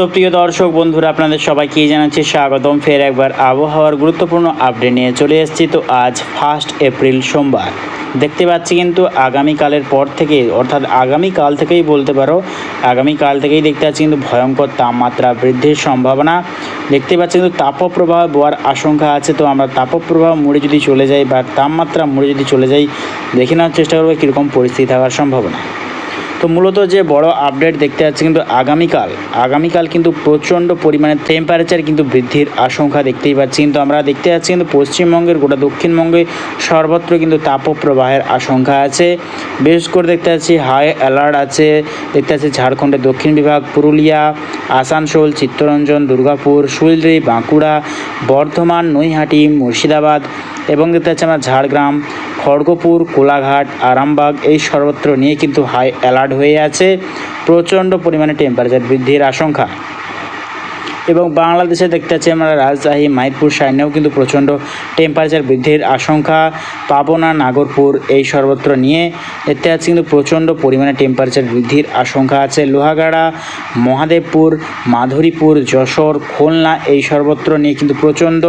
তো প্রিয় দর্শক বন্ধুরা, আপনাদের সবাইকে জানাচ্ছি স্বাগতম। ফের একবার আবহাওয়ার গুরুত্বপূর্ণ আপডেট নিয়ে চলে এসেছি। তো আজ 1 এপ্রিল সোমবার, দেখতে পাচ্ছি কিন্তু আগামীকালের পর থেকে, অর্থাৎ আগামীকাল থেকেই বলতে পারো, আগামীকাল থেকেই দেখতে পাচ্ছি কিন্তু ভয়ঙ্কর তাপমাত্রা বৃদ্ধির সম্ভাবনা। দেখতে পাচ্ছি কিন্তু তাপপ্রবাহ বোয়ার আশঙ্কা আছে। তো আমরা তাপপ্রবাহ মোড়ে যদি চলে যাই বা তাপমাত্রা মোড়ে যদি চলে যাই, দেখে নেওয়ার চেষ্টা করবো কীরকম পরিস্থিতি থাকার সম্ভাবনা। তো মূলত যে বড় আপডেট দেখতে পাচ্ছি কিন্তু আগামীকাল কিন্তু প্রচণ্ড পরিমাণে টেম্পারেচার কিন্তু বৃদ্ধির আশঙ্কা দেখতেই পাচ্ছি। কিন্তু আমরা দেখতে পাচ্ছি কিন্তু পশ্চিমবঙ্গের গোটা দক্ষিণবঙ্গে সর্বত্র কিন্তু তাপপ্রবাহের আশঙ্কা আছে। বিশেষ করে দেখতে পাচ্ছি হাই অ্যালার্ট আছে। দেখতে পাচ্ছি ঝাড়খণ্ডের দক্ষিণ বিভাগ, পুরুলিয়া, আসানসোল, চিত্তরঞ্জন, দুর্গাপুর, শিলিগুড়ি, বাঁকুড়া, বর্ধমান, নৈহাটি, মুর্শিদাবাদ এবং দেখতে পাচ্ছি আমরা ঝাড়গ্রাম, খড়গপুর, কোলাঘাট, আরামবাগ এই সর্বত্র নিয়ে কিন্তু হাই অ্যালার্ট হয়ে আছে। প্রচণ্ড পরিমাণে টেম্পারেচার বৃদ্ধির আশঙ্কা। এবং বাংলাদেশে দেখতে পাচ্ছি আমরা রাজশাহী, মাইদপুর সাইনেও কিন্তু প্রচণ্ড টেম্পারেচার বৃদ্ধির আশঙ্কা। পাবনা, নাগরপুর এই সর্বত্র নিয়ে দেখতে পাচ্ছি কিন্তু প্রচণ্ড পরিমাণে টেম্পারেচার বৃদ্ধির আশঙ্কা আছে। লোহাগাড়া, মহাদেবপুর, মাধুরীপুর, যশোর, খুলনা এই সর্বত্র নিয়ে কিন্তু প্রচণ্ড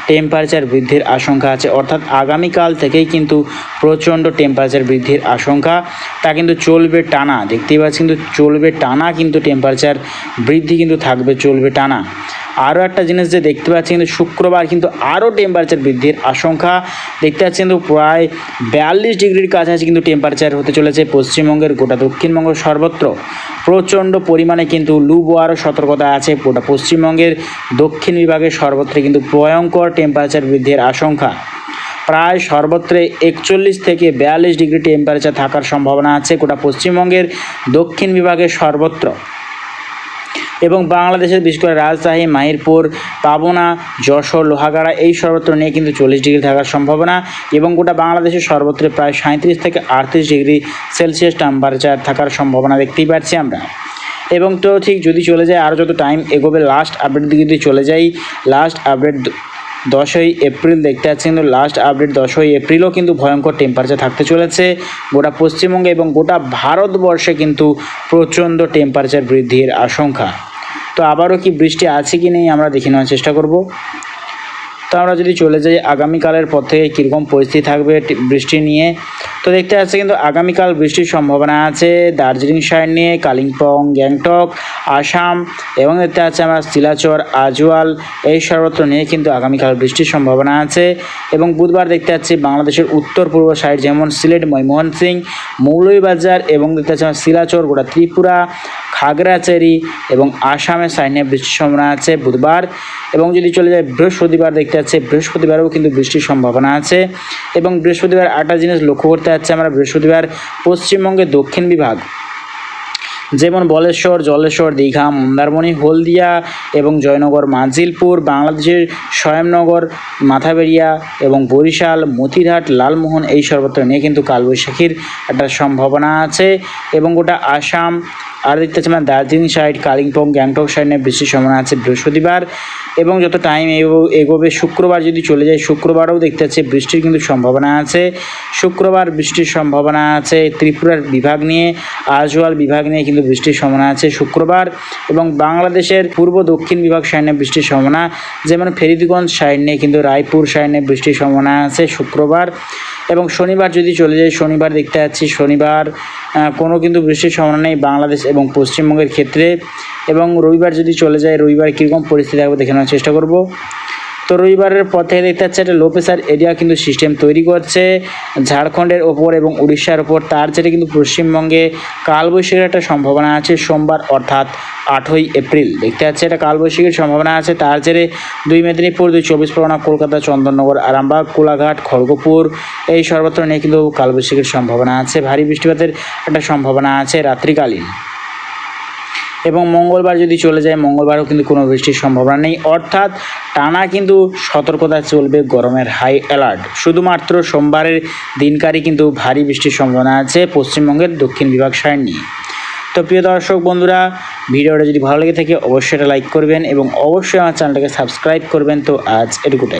টেম্পারেচার বৃদ্ধির আশঙ্কা আছে। অর্থাৎ আগামীকাল থেকেই কিন্তু প্রচণ্ড টেম্পারেচার বৃদ্ধির আশঙ্কা, তা কিন্তু চলবে টানা। দেখতেই পাচ্ছি কিন্তু চলবে টানা, কিন্তু টেম্পারেচার বৃদ্ধি কিন্তু থাকবে, চলবে টানা। আরও একটা জিনিস যে দেখতে পাচ্ছি কিন্তু শুক্রবার কিন্তু আরও টেম্পারেচার বৃদ্ধির আশঙ্কা। দেখতে পাচ্ছি কিন্তু প্রায় 42 ডিগ্রির কাছাকাছি কিন্তু টেম্পারেচার হতে চলেছে পশ্চিমবঙ্গের গোটা দক্ষিণবঙ্গ সর্বত্র। প্রচণ্ড পরিমাণে কিন্তু লু বোয়ারও সতর্কতা আছে গোটা পশ্চিমবঙ্গের দক্ষিণ বিভাগের সর্বত্র কিন্তু ভয়ঙ্কর টেম্পারেচার বৃদ্ধির আশঙ্কা। প্রায় সর্বত্র 41 থেকে 42 ডিগ্রি টেম্পারেচার থাকার সম্ভাবনা আছে গোটা পশ্চিমবঙ্গের দক্ষিণ বিভাগের সর্বত্র। এবং বাংলাদেশের বিশেষ করে রাজশাহী, মাহিরপুর, পাবনা, যশোর, লোহাগাড়া এই সর্বত্র নিয়ে কিন্তু 40 ডিগ্রি থাকার সম্ভাবনা। এবং গোটা বাংলাদেশের সর্বত্র প্রায় 37 থেকে 38 ডিগ্রি সেলসিয়াস টেম্পারেচার থাকার সম্ভাবনা দেখতেই পাচ্ছি আমরা। এবং তো ঠিক যদি চলে যায়, আরও যত টাইম এগোবে, লাস্ট আপডেট দিকে যদি চলে যাই, লাস্ট আপডেট 10ই এপ্রিল দেখতে পাচ্ছি কিন্তু লাস্ট আপডেট 10ই এপ্রিলও কিন্তু ভয়ঙ্কর টেম্পারেচার থাকতে চলেছে গোটা পশ্চিমবঙ্গে এবং গোটা ভারতবর্ষে কিন্তু প্রচণ্ড টেম্পারেচার বৃদ্ধির আশঙ্কা। তো আবারও কি বৃষ্টি আছে কি নেই আমরা দেখে নেওয়ার চেষ্টা করব। তো আমরা যদি চলে যাই আগামীকালের পর থেকে কীরকম পরিস্থিতি থাকবে বৃষ্টি নিয়ে, তো দেখতে পাচ্ছি কিন্তু আগামীকাল বৃষ্টির সম্ভাবনা আছে দার্জিলিং সাইড নিয়ে, কালিম্পং, গ্যাংটক, আসাম এবং দেখতে পাচ্ছি আমরা শিলাচর, আজওয়াল এই সর্বত্র নিয়ে কিন্তু আগামীকাল বৃষ্টির সম্ভাবনা আছে। এবং বুধবার দেখতে পাচ্ছি বাংলাদেশের উত্তর পূর্ব সাইড যেমন সিলেট, ময়মনসিংহ, মৌলভীবাজার এবং দেখতে পাচ্ছি আমরা শিলাচর, গোটা ত্রিপুরা, খাগড়াছড়ি এবং আসামের সাইড নিয়ে বৃষ্টির সম্ভাবনা আছে বুধবার। এবং যদি চলে যায় বৃহস্পতিবার, দেখতে পাচ্ছি বৃহস্পতিবারেও কিন্তু বৃষ্টির সম্ভাবনা আছে। এবং বৃহস্পতিবার একটা জিনিস লক্ষ্য করতে যাচ্ছে আমরা, বৃহস্পতিবার পশ্চিমবঙ্গের দক্ষিণ বিভাগ যেমন বলেশ্বর, জলেশ্বর, দীঘা, মন্দারমণি, হলদিয়া এবং জয়নগর, মাজিলপুর, বাংলাদেশের স্বয়ংনগর, মাথাবেড়িয়া এবং বরিশাল, মতিরহাট, লালমোহন এই সর্বত্র নিয়ে কিন্তু কালবৈশাখীর একটা সম্ভাবনা আছে। এবং গোটা আসাম আর দেখতে পাচ্ছি আমরা দার্জিলিং সাইড, কালিম্পং, গ্যাংটক সাইড নিয়ে বৃষ্টির সম্ভাবনা আছে বৃহস্পতিবার। এবং যত টাইম এগোবে শুক্রবার যদি চলে যায়, শুক্রবারও দেখতে পাচ্ছি বৃষ্টির কিন্তু সম্ভাবনা আছে। শুক্রবার বৃষ্টির সম্ভাবনা আছে ত্রিপুরার বিভাগ নিয়ে, আজওয়াল বিভাগ নিয়ে কিন্তু বৃষ্টির সম্ভাবনা আছে শুক্রবার। এবং বাংলাদেশের পূর্ব দক্ষিণ বিভাগ সাইড নিয়ে বৃষ্টির সম্ভাবনা, যেমন ফেরিদগঞ্জ সাইড নিয়ে কিন্তু রায়পুর সাইড নিয়ে বৃষ্টির সম্ভাবনা আছে শুক্রবার। এবং শনিবার যদি চলে যায়, শনিবার দেখতে পাচ্ছি শনিবার কোনো কিন্তু বৃষ্টির সম্ভাবনা নেই বাংলাদেশ এবং পশ্চিমবঙ্গের ক্ষেত্রে। এবং রবিবার যদি চলে যায়, রবিবার কীরকম পরিস্থিতি থাকবে দেখে নেওয়ার চেষ্টা করব। তো রবিবারের পর থেকে দেখতে পাচ্ছি একটা লো প্রেশার এরিয়া কিন্তু সিস্টেম তৈরি করছে ঝাড়খণ্ডের ওপর এবং উড়িষ্যার ওপর। তার জেরে কিন্তু পশ্চিমবঙ্গে কালবৈশাখীর একটা সম্ভাবনা আছে সোমবার, অর্থাৎ 8ই এপ্রিল দেখতে পাচ্ছি একটা কালবৈশাখীর সম্ভাবনা আছে। তার জেরে 2 মেদিনীপুর, 2 চব্বিশ পরগনা, কলকাতা, চন্দননগর, আরামবাগ, কোলাঘাট, খড়গপুর এই সর্বত্র নিয়ে কিন্তু কালবৈশাখীর সম্ভাবনা আছে। ভারী বৃষ্টিপাতের একটা সম্ভাবনা আছে রাত্রিকালীন। এবং মঙ্গলবার যদি চলে যায়, মঙ্গলবারও কিন্তু কোনো বৃষ্টির সম্ভাবনা নেই। অর্থাৎ টানা কিন্তু সতর্কতা চলবে, গরমের হাই অ্যালার্ট। শুধুমাত্র সোমবারের দিনকারই কিন্তু ভারী বৃষ্টির সম্ভাবনা আছে পশ্চিমবঙ্গের দক্ষিণ বিভাগ সাইড নিয়ে। তো প্রিয় দর্শক বন্ধুরা, ভিডিওটা যদি ভালো লেগে থাকে অবশ্যই এটা লাইক করবেন এবং অবশ্যই আমার চ্যানেলটাকে সাবস্ক্রাইব করবেন। তো আজ এটুকুটাই।